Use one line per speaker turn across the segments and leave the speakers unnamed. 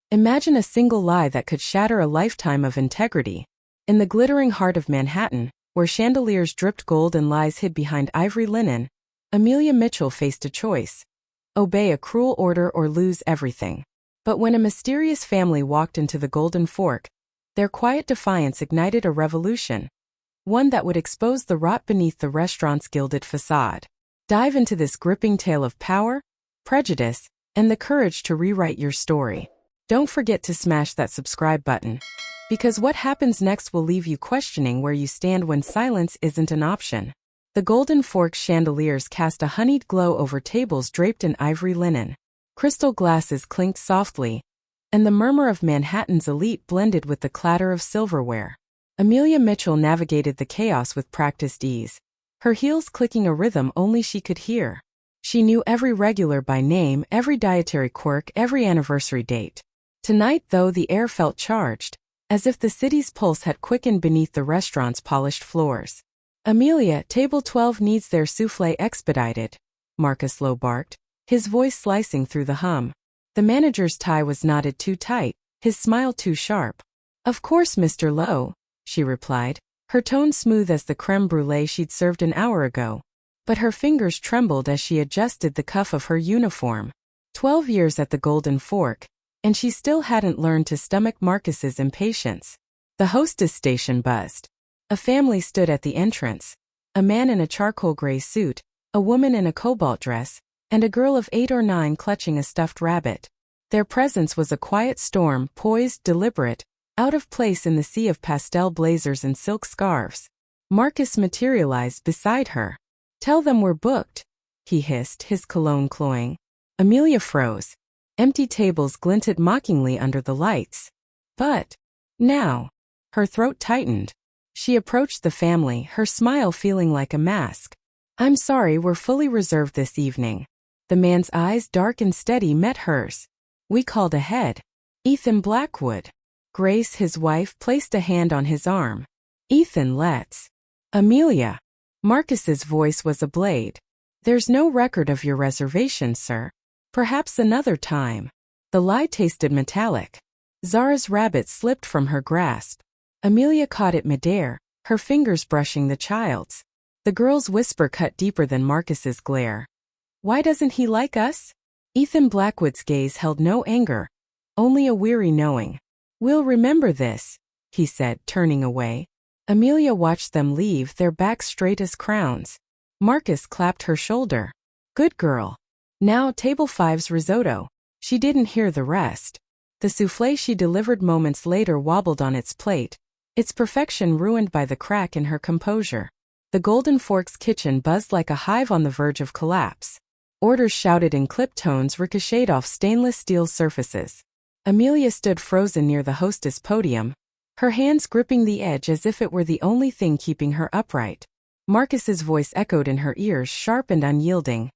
Imagine a single lie that could shatter a lifetime of integrity. In the glittering heart of Manhattan, where chandeliers dripped gold and lies hid behind ivory linen, Amelia Mitchell faced a choice: obey a cruel order or lose everything. But when a mysterious family walked into the Golden Fork, their quiet defiance ignited a revolution, one that would expose the rot beneath the restaurant's gilded facade. Dive into this gripping tale of power, prejudice, and the courage to rewrite your story. Don't forget to smash that subscribe button, because what happens next will leave you questioning where you stand when silence isn't an option. The Golden Fork chandeliers cast a honeyed glow over tables draped in ivory linen. Crystal glasses clinked softly, and the murmur of Manhattan's elite blended with the clatter of silverware. Amelia Mitchell navigated the chaos with practiced ease, her heels clicking a rhythm only she could hear. She knew every regular by name, every dietary quirk, every anniversary date. Tonight, though, the air felt charged, as if the city's pulse had quickened beneath the restaurant's polished floors. "Amelia, table 12 needs their soufflé expedited," Marcus Lowe barked, his voice slicing through the hum. The manager's tie was knotted too tight, his smile too sharp. "Of course, Mr. Lowe," she replied, her tone smooth as the creme brulee she'd served an hour ago. But her fingers trembled as she adjusted the cuff of her uniform. 12 years at the Golden Fork, and she still hadn't learned to stomach Marcus's impatience. The hostess station buzzed. A family stood at the entrance: a man in a charcoal gray suit, a woman in a cobalt dress, and a girl of 8 or 9 clutching a stuffed rabbit. Their presence was a quiet storm, poised, deliberate, out of place in the sea of pastel blazers and silk scarves. Marcus materialized beside her. "Tell them we're booked," he hissed, his cologne cloying. Amelia froze. Empty tables glinted mockingly under the lights. "But now," her throat tightened. She approached the family, her smile feeling like a mask. "I'm sorry, we're fully reserved this evening." The man's eyes, dark and steady, met hers. "We called ahead." "Ethan Blackwood." Grace, his wife, placed a hand on his arm. "Ethan, let's." "Amelia." Marcus's voice was a blade. "There's no record of your reservation, sir. Perhaps another time." The lie tasted metallic. Zara's rabbit slipped from her grasp. Amelia caught it midair, her fingers brushing the child's. The girl's whisper cut deeper than Marcus's glare. "Why doesn't he like us?" Ethan Blackwood's gaze held no anger, only a weary knowing. "We'll remember this," he said, turning away. Amelia watched them leave, their backs straight as crowns. Marcus clapped her shoulder. "Good girl. Now table 5's risotto." She didn't hear the rest. The soufflé she delivered moments later wobbled on its plate, its perfection ruined by the crack in her composure. The Golden Fork's kitchen buzzed like a hive on the verge of collapse. Orders shouted in clipped tones ricocheted off stainless steel surfaces. Amelia stood frozen near the hostess podium, her hands gripping the edge as if it were the only thing keeping her upright. Marcus's voice echoed in her ears, sharp and unyielding.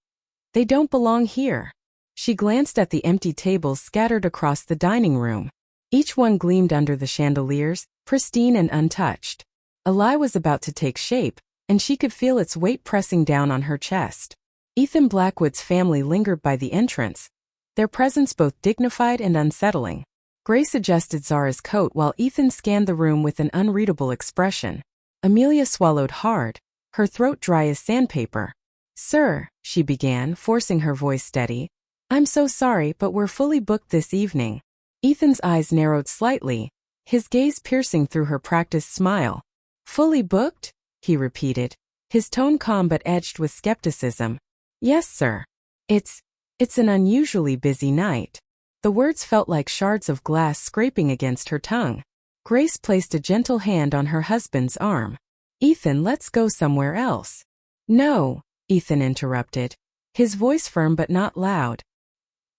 "They don't belong here." She glanced at the empty tables scattered across the dining room. Each one gleamed under the chandeliers, pristine and untouched. A lie was about to take shape, and she could feel its weight pressing down on her chest. Ethan Blackwood's family lingered by the entrance, their presence both dignified and unsettling. Grace adjusted Zara's coat while Ethan scanned the room with an unreadable expression. Amelia swallowed hard, her throat dry as sandpaper. "Sir," she began, forcing her voice steady, "I'm so sorry, but we're fully booked this evening." Ethan's eyes narrowed slightly, his gaze piercing through her practiced smile. "Fully booked?" he repeated, his tone calm but edged with skepticism. "Yes, sir. It's an unusually busy night." The words felt like shards of glass scraping against her tongue. Grace placed a gentle hand on her husband's arm. "Ethan, let's go somewhere else." "No," Ethan interrupted, his voice firm but not loud.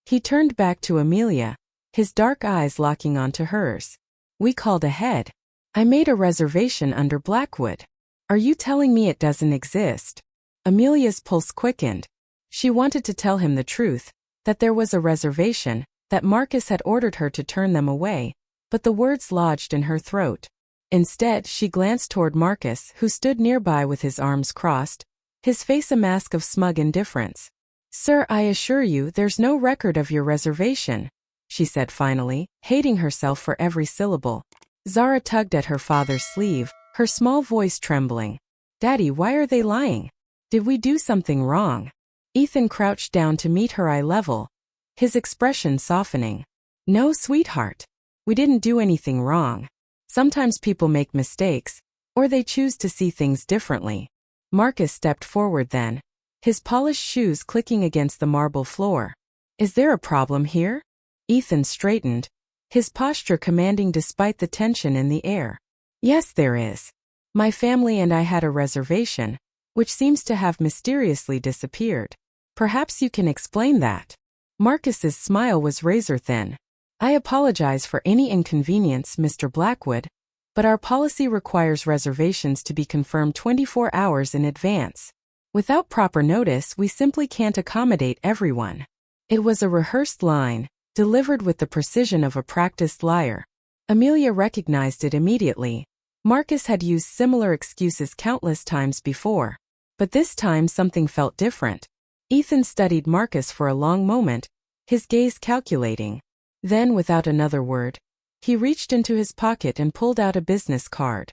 He turned back to Amelia, his dark eyes locking onto hers. "We called ahead. I made a reservation under Blackwood. Are you telling me it doesn't exist?" Amelia's pulse quickened. She wanted to tell him the truth, that there was a reservation, that Marcus had ordered her to turn them away, but the words lodged in her throat. Instead, she glanced toward Marcus, who stood nearby with his arms crossed, his face a mask of smug indifference. "Sir, I assure you there's no record of your reservation," she said finally, hating herself for every syllable. Zara tugged at her father's sleeve, her small voice trembling. Daddy, why are they lying? Did we do something wrong? Ethan crouched down to meet her eye level, his expression softening. No, sweetheart. We didn't do anything wrong. Sometimes people make mistakes, or they choose to see things differently. Marcus stepped forward then, his polished shoes clicking against the marble floor. Is there a problem here? Ethan straightened, his posture commanding despite the tension in the air. Yes, there is. My family and I had a reservation, which seems to have mysteriously disappeared. Perhaps you can explain that. Marcus's smile was razor-thin. I apologize for any inconvenience, Mr. Blackwood, but our policy requires reservations to be confirmed 24 hours in advance. Without proper notice, we simply can't accommodate everyone. It was a rehearsed line, delivered with the precision of a practiced liar. Amelia recognized it immediately. Marcus had used similar excuses countless times before, but this time something felt different. Ethan studied Marcus for a long moment, his gaze calculating. Then, without another word, he reached into his pocket and pulled out a business card.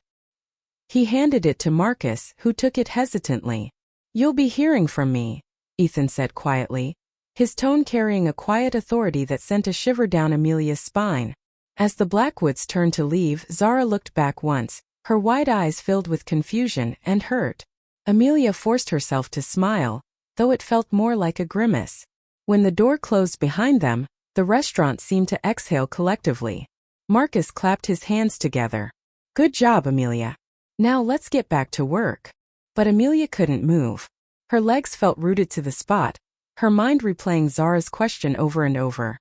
He handed it to Marcus, who took it hesitantly. You'll be hearing from me, Ethan said quietly, his tone carrying a quiet authority that sent a shiver down Amelia's spine. As the Blackwoods turned to leave, Zara looked back once, her wide eyes filled with confusion and hurt. Amelia forced herself to smile, though it felt more like a grimace. When the door closed behind them, the restaurant seemed to exhale collectively. Marcus clapped his hands together. Good job, Amelia. Now let's get back to work. But Amelia couldn't move. Her legs felt rooted to the spot, her mind replaying Zara's question over and over.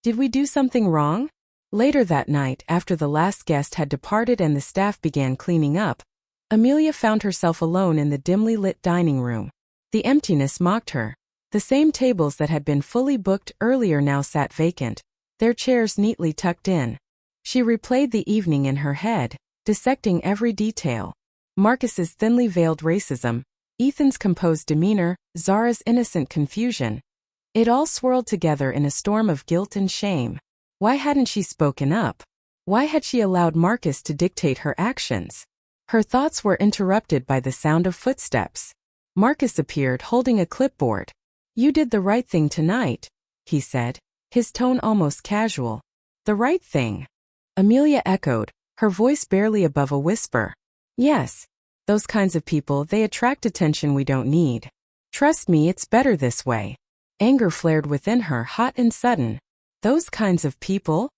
Did we do something wrong? Later that night, after the last guest had departed and the staff began cleaning up, Amelia found herself alone in the dimly lit dining room. The emptiness mocked her. The same tables that had been fully booked earlier now sat vacant, their chairs neatly tucked in. She replayed the evening in her head, dissecting every detail. Marcus's thinly veiled racism, Ethan's composed demeanor, Zara's innocent confusion. It all swirled together in a storm of guilt and shame. Why hadn't she spoken up? Why had she allowed Marcus to dictate her actions? Her thoughts were interrupted by the sound of footsteps. Marcus appeared holding a clipboard. You did the right thing tonight, he said, his tone almost casual. The right thing? Amelia echoed, her voice barely above a whisper. Yes. Those kinds of people, they attract attention we don't need. Trust me, it's better this way. Anger flared within her, hot and sudden. Those kinds of people?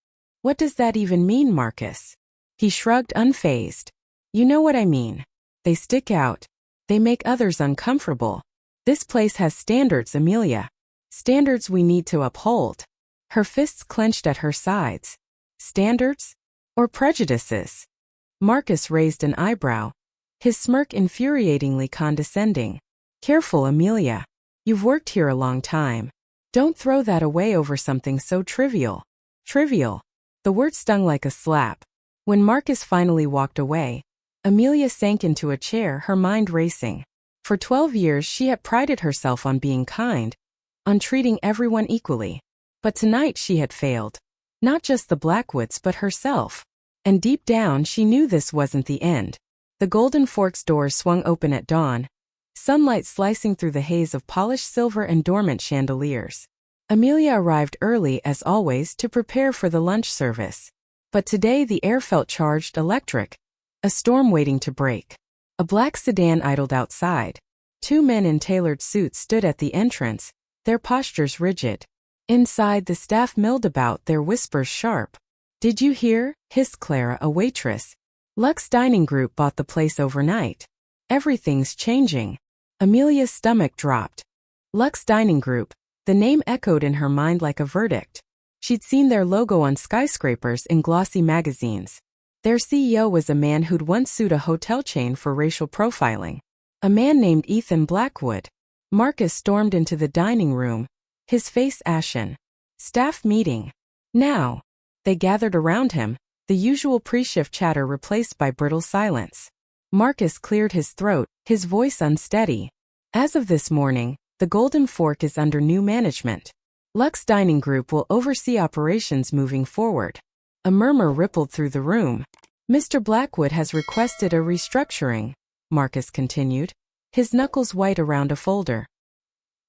What does that even mean, Marcus? He shrugged, unfazed. You know what I mean. They stick out. They make others uncomfortable. This place has standards, Amelia. Standards we need to uphold. Her fists clenched at her sides. Standards? Or prejudices? Marcus raised an eyebrow, his smirk infuriatingly condescending. Careful, Amelia. You've worked here a long time. Don't throw that away over something so trivial. Trivial. The word stung like a slap. When Marcus finally walked away, Amelia sank into a chair, her mind racing. For 12 years she had prided herself on being kind, on treating everyone equally. But tonight she had failed. Not just the Blackwoods but herself. And deep down she knew this wasn't the end. The Golden Fork's doors swung open at dawn, sunlight slicing through the haze of polished silver and dormant chandeliers. Amelia arrived early as always to prepare for the lunch service. But today the air felt charged, electric. A storm waiting to break. A black sedan idled outside. Two men in tailored suits stood at the entrance, their postures rigid. Inside, the staff milled about, their whispers sharp. Did you hear? Hissed Clara, a waitress. Luxe Dining Group bought the place overnight. Everything's changing. Amelia's stomach dropped. Luxe Dining Group, the name echoed in her mind like a verdict. She'd seen their logo on skyscrapers in glossy magazines. Their CEO was a man who'd once sued a hotel chain for racial profiling. A man named Ethan Blackwood. Marcus stormed into the dining room, his face ashen. Staff meeting. Now. They gathered around him, the usual pre-shift chatter replaced by brittle silence. Marcus cleared his throat, his voice unsteady. As of this morning, the Golden Fork is under new management. Lux Dining Group will oversee operations moving forward. A murmur rippled through the room. Mr. Blackwood has requested a restructuring, Marcus continued, his knuckles white around a folder.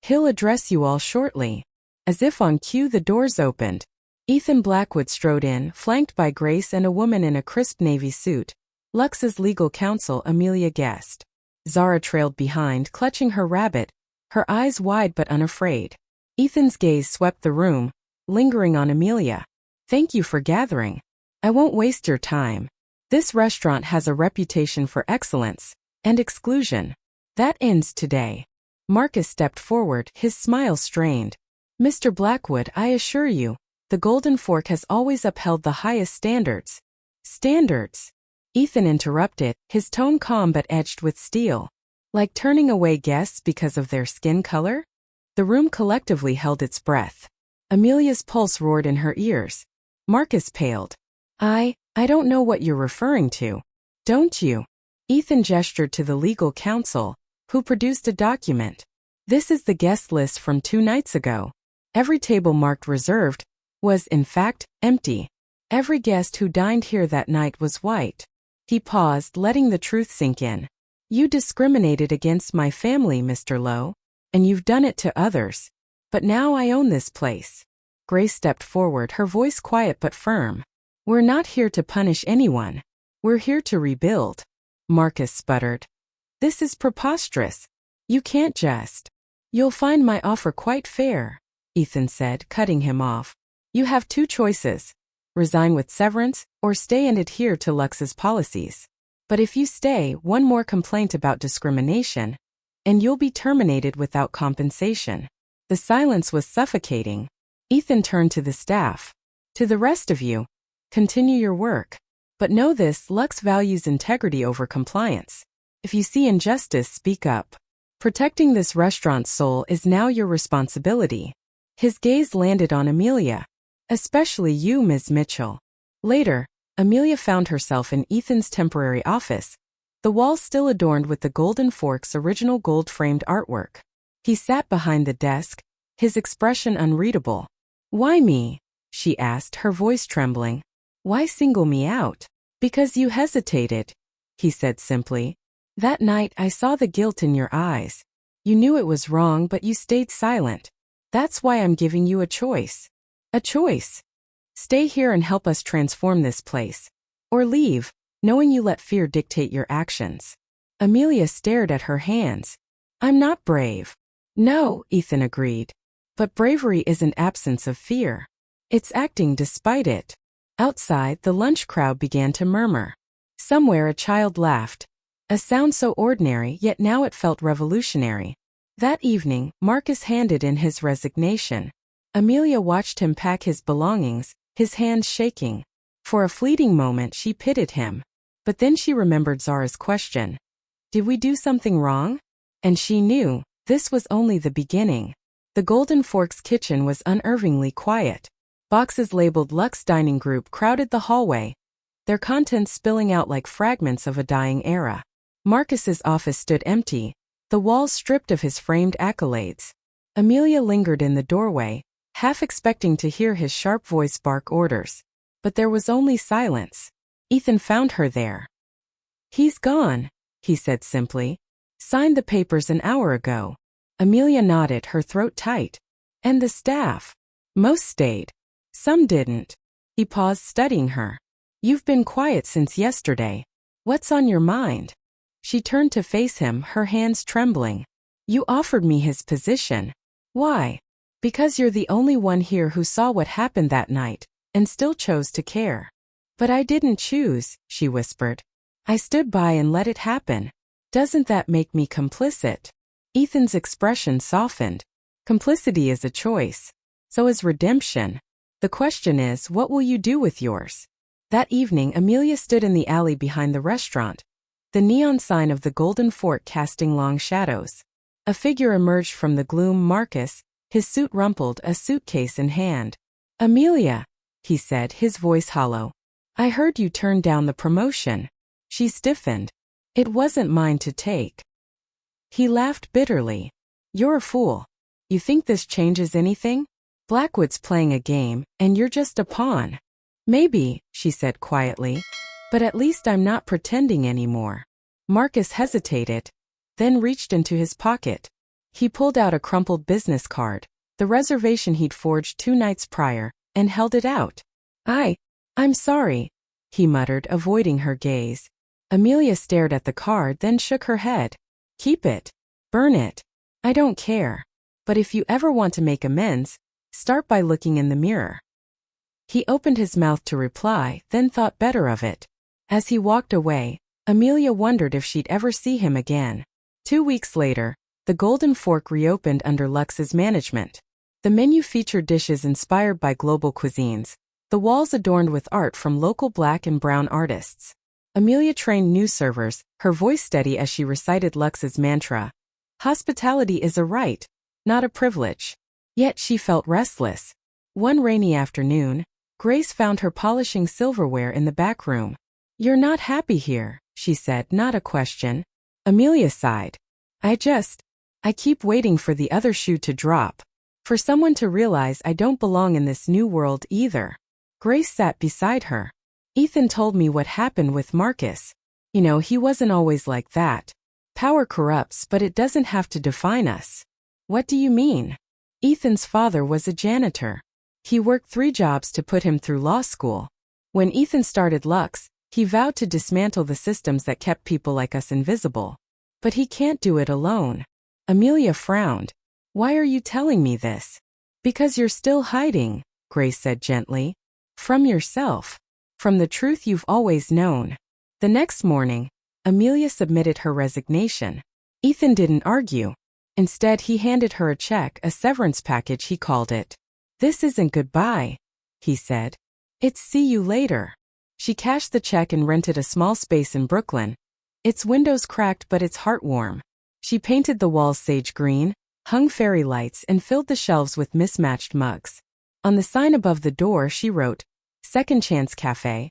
He'll address you all shortly. As if on cue, the doors opened. Ethan Blackwood strode in, flanked by Grace and a woman in a crisp navy suit. Lux's legal counsel, Amelia guessed. Zara trailed behind, clutching her rabbit, her eyes wide but unafraid. Ethan's gaze swept the room, lingering on Amelia. Thank you for gathering. I won't waste your time. This restaurant has a reputation for excellence and exclusion. That ends today. Marcus stepped forward, his smile strained. Mr. Blackwood, I assure you, the Golden Fork has always upheld the highest standards. Standards? Ethan interrupted, his tone calm but edged with steel. Like turning away guests because of their skin color? The room collectively held its breath. Amelia's pulse roared in her ears. Marcus paled. I don't know what you're referring to. Don't you? Ethan gestured to the legal counsel, who produced a document. This is the guest list from 2 nights ago. Every table marked reserved was, in fact, empty. Every guest who dined here that night was white. He paused, letting the truth sink in. You discriminated against my family, Mr. Lowe, and you've done it to others. But now I own this place. Grace stepped forward, her voice quiet but firm. We're not here to punish anyone. We're here to rebuild. Marcus sputtered. This is preposterous. You can't just. You'll find my offer quite fair, Ethan said, cutting him off. You have 2 choices. Resign with severance, or stay and adhere to Lux's policies. But if you stay, one more complaint about discrimination, and you'll be terminated without compensation. The silence was suffocating. Ethan turned to the staff. To the rest of you, continue your work. But know this, Lux values integrity over compliance. If you see injustice, speak up. Protecting this restaurant's soul is now your responsibility. His gaze landed on Amelia. Especially you, Ms. Mitchell. Later, Amelia found herself in Ethan's temporary office, the walls still adorned with the Golden Fork's original gold-framed artwork. He sat behind the desk, his expression unreadable. Why me? She asked, her voice trembling. Why single me out? Because you hesitated, he said simply. That night I saw the guilt in your eyes. You knew it was wrong, but you stayed silent. That's why I'm giving you a choice. A choice. Stay here and help us transform this place. Or leave, knowing you let fear dictate your actions. Amelia stared at her hands. I'm not brave. No, Ethan agreed. But bravery isn't absence of fear. It's acting despite it. Outside, the lunch crowd began to murmur. Somewhere a child laughed. A sound so ordinary, yet now it felt revolutionary. That evening, Marcus handed in his resignation. Amelia watched him pack his belongings, his hands shaking. For a fleeting moment she pitied him. But then she remembered Zara's question. Did we do something wrong? And she knew, this was only the beginning. The Golden Fork's kitchen was unervingly quiet. Boxes labeled Lux Dining Group crowded the hallway, their contents spilling out like fragments of a dying era. Marcus's office stood empty, the walls stripped of his framed accolades. Amelia lingered in the doorway, half expecting to hear his sharp voice bark orders. But there was only silence. Ethan found her there. He's gone, he said simply. Signed the papers an hour ago. Amelia nodded, her throat tight. And the staff? Most stayed. Some didn't. He paused, studying her. You've been quiet since yesterday. What's on your mind? She turned to face him, her hands trembling. You offered me his position. Why? Because you're the only one here who saw what happened that night, and still chose to care. But I didn't choose, she whispered. I stood by and let it happen. Doesn't that make me complicit? Ethan's expression softened. Complicity is a choice. So is redemption. The question is, what will you do with yours? That evening, Amelia stood in the alley behind the restaurant, the neon sign of the Golden Fork casting long shadows. A figure emerged from the gloom, Marcus, his suit rumpled, a suitcase in hand. Amelia, he said, his voice hollow. I heard you turned down the promotion. She stiffened. It wasn't mine to take. He laughed bitterly. You're a fool. You think this changes anything? Blackwood's playing a game, and you're just a pawn. Maybe, she said quietly. But at least I'm not pretending anymore. Marcus hesitated, then reached into his pocket. He pulled out a crumpled business card, the reservation he'd forged 2 nights prior, and held it out. I'm sorry, he muttered, avoiding her gaze. Amelia stared at the card, then shook her head. Keep it. Burn it. I don't care. But if you ever want to make amends, start by looking in the mirror. He opened his mouth to reply, then thought better of it. As he walked away, Amelia wondered if she'd ever see him again. 2 weeks later, the Golden Fork reopened under Lux's management. The menu featured dishes inspired by global cuisines, the walls adorned with art from local black and brown artists. Amelia trained new servers, her voice steady as she recited Lux's mantra. Hospitality is a right, not a privilege. Yet she felt restless. One rainy afternoon, Grace found her polishing silverware in the back room. You're not happy here, she said, not a question. Amelia sighed. I keep waiting for the other shoe to drop. For someone to realize I don't belong in this new world either. Grace sat beside her. Ethan told me what happened with Marcus. You know, he wasn't always like that. Power corrupts, but it doesn't have to define us. What do you mean? Ethan's father was a janitor. He worked 3 jobs to put him through law school. When Ethan started Lux, he vowed to dismantle the systems that kept people like us invisible. But he can't do it alone. Amelia frowned. Why are you telling me this? Because you're still hiding, Grace said gently. From yourself. From the truth you've always known. The next morning, Amelia submitted her resignation. Ethan didn't argue. Instead, he handed her a check, a severance package he called it. This isn't goodbye, he said. It's see you later. She cashed the check and rented a small space in Brooklyn. Its windows cracked, but its heart warm. She painted the walls sage green, hung fairy lights, and filled the shelves with mismatched mugs. On the sign above the door she wrote, Second Chance Café.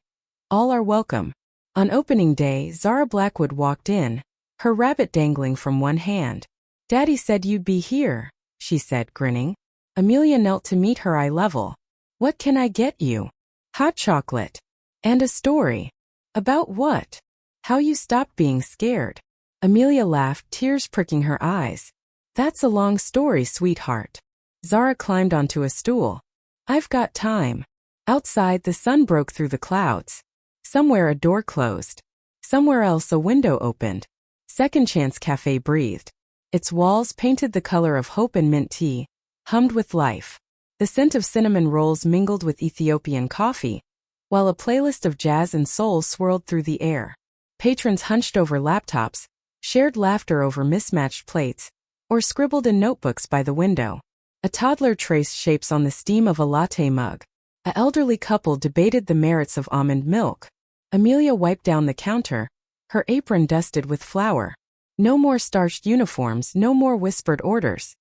All are welcome. On opening day, Zara Blackwood walked in, her rabbit dangling from one hand. Daddy said you'd be here, she said, grinning. Amelia knelt to meet her eye level. What can I get you? Hot chocolate. And a story. About what? How you stopped being scared. Amelia laughed, tears pricking her eyes. That's a long story, sweetheart. Zara climbed onto a stool. I've got time. Outside, the sun broke through the clouds. Somewhere a door closed. Somewhere else a window opened. Second Chance Café breathed. Its walls, painted the color of hope and mint tea, hummed with life. The scent of cinnamon rolls mingled with Ethiopian coffee, while a playlist of jazz and soul swirled through the air. Patrons hunched over laptops, shared laughter over mismatched plates, or scribbled in notebooks by the window. A toddler traced shapes on the steam of a latte mug. An elderly couple debated the merits of almond milk. Amelia wiped down the counter, her apron dusted with flour. No more starched uniforms, no more whispered orders.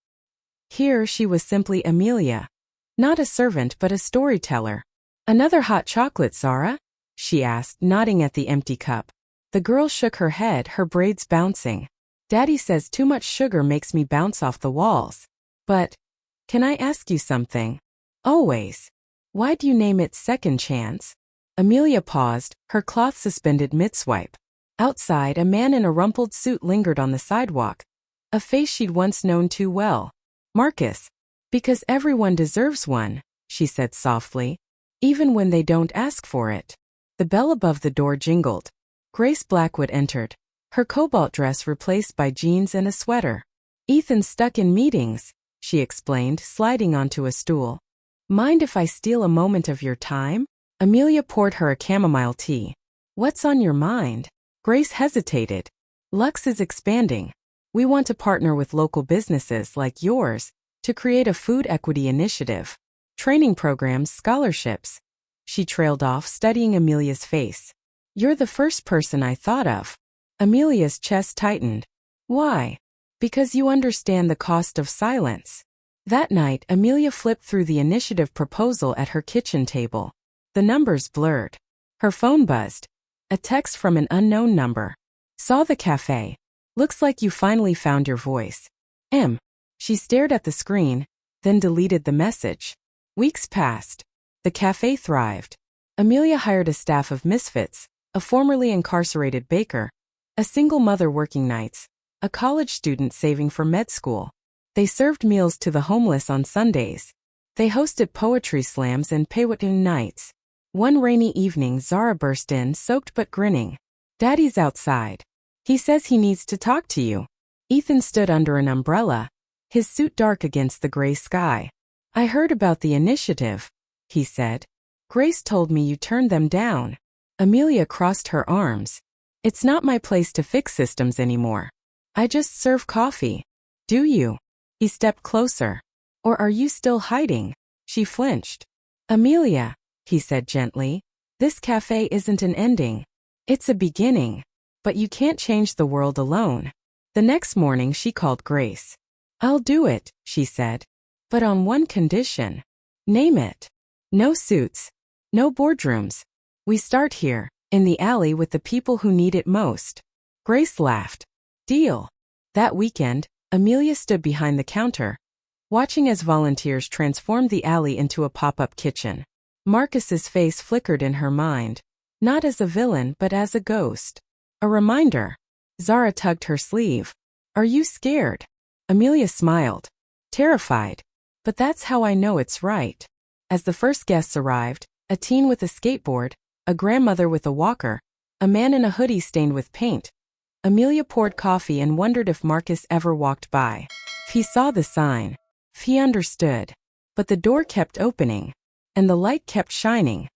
Here she was simply Amelia. Not a servant but a storyteller. Another hot chocolate, Zara? She asked, nodding at the empty cup. The girl shook her head, her braids bouncing. Daddy says too much sugar makes me bounce off the walls. But, can I ask you something? Always. Why do you name it Second Chance? Amelia paused, her cloth suspended mid-swipe. Outside, a man in a rumpled suit lingered on the sidewalk. A face she'd once known too well. Marcus. Because everyone deserves one, she said softly. Even when they don't ask for it. The bell above the door jingled. Grace Blackwood entered, her cobalt dress replaced by jeans and a sweater. Ethan's stuck in meetings, she explained, sliding onto a stool. Mind if I steal a moment of your time? Amelia poured her a chamomile tea. What's on your mind? Grace hesitated. Lux is expanding. We want to partner with local businesses like yours to create a food equity initiative. Training programs, scholarships. She trailed off, studying Amelia's face. You're the first person I thought of. Amelia's chest tightened. Why? Because you understand the cost of silence. That night, Amelia flipped through the initiative proposal at her kitchen table. The numbers blurred. Her phone buzzed. A text from an unknown number. Saw the cafe. Looks like you finally found your voice. She stared at the screen, then deleted the message. Weeks passed. The cafe thrived. Amelia hired a staff of misfits, a formerly incarcerated baker, a single mother working nights, a college student saving for med school. They served meals to the homeless on Sundays. They hosted poetry slams and Peewatun nights. One rainy evening, Zara burst in, soaked but grinning. "Daddy's outside. He says he needs to talk to you." Ethan stood under an umbrella, his suit dark against the gray sky. "I heard about the initiative," he said. "Grace told me you turned them down." Amelia crossed her arms. "It's not my place to fix systems anymore. I just serve coffee." "Do you?" He stepped closer. "Or are you still hiding?" She flinched. "Amelia," he said gently, "this cafe isn't an ending. It's a beginning. But you can't change the world alone." The next morning she called Grace. "I'll do it," she said. "But on one condition." "Name it." "No suits. No boardrooms. We start here, in the alley with the people who need it most." Grace laughed. "Deal." That weekend, Amelia stood behind the counter, watching as volunteers transformed the alley into a pop-up kitchen. Marcus's face flickered in her mind, not as a villain but as a ghost. A reminder. Zara tugged her sleeve. "Are you scared?" Amelia smiled. "Terrified. But that's how I know it's right." As the first guests arrived, a teen with a skateboard, a grandmother with a walker, a man in a hoodie stained with paint, Amelia poured coffee and wondered if Marcus ever walked by. If he saw the sign, if he understood. But the door kept opening, and the light kept shining.